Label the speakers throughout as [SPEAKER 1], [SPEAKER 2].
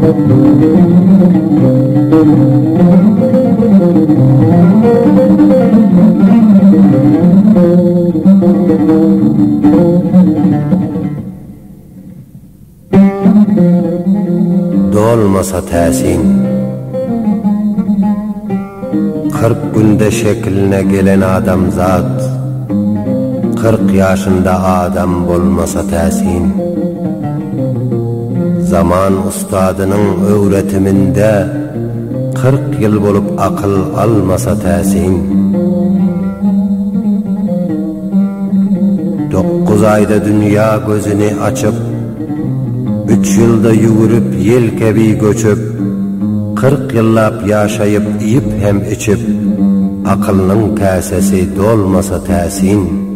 [SPEAKER 1] Dolmasa təsin 40 günde şekline gelen adamzat 40 yaşında adam bolmasa təsin Zaman ustadının öğretiminde 40 yıl bolup akıl almasa təsin 9 ayda dünya gözünü açıp 3 yılda yugurip yelkebi göçüp 40 yıllap yaşayıp yiyip hem içip akılının kasesi dolmasa təsin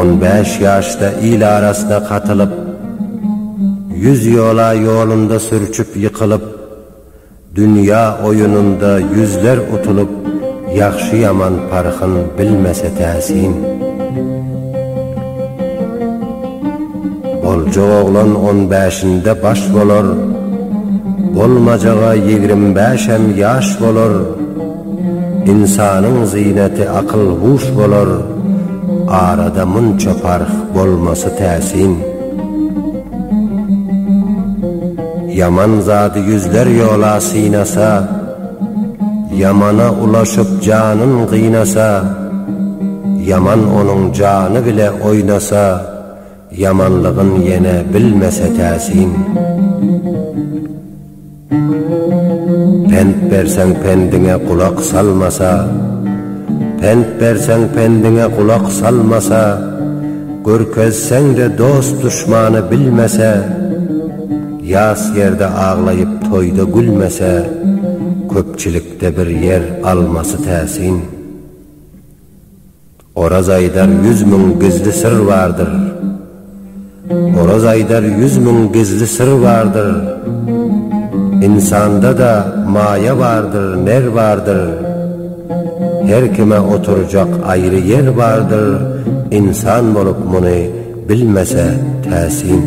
[SPEAKER 1] 15 yaşta il arasına katılıp 100 yola yolunda sürçüp yıkılıp dünya oyununda yüzler utulup yaxşı yaman parxın bilmese təsin Bolca oğlan 15'inde baş bolor Bolmacağa 25 hem yaş bolor İnsanın ziyneti akıl huş bolor Arada munça parx bolması təsin Yaman zadı yüzler yola sinasa Yamana ulaşıp canın kıynasa Yaman onun canı bile oynasa Yamanlığın yine bilmese təsin Pent bersen pendine kulak salmasa Pent bersen pendine kulak salmasa Görkezsen de dost düşmanı bilmese Yas yerde ağlayıp toyda gülmese Köpçülükte bir yer alması təsin Oraz aydar 100 bin gizli sır vardır Oraz aydar 100 bin gizli sır vardır İnsanda da maya vardır, ner vardır Her kime oturacak ayrı yer vardır İnsan bolup bunu bilmese təsin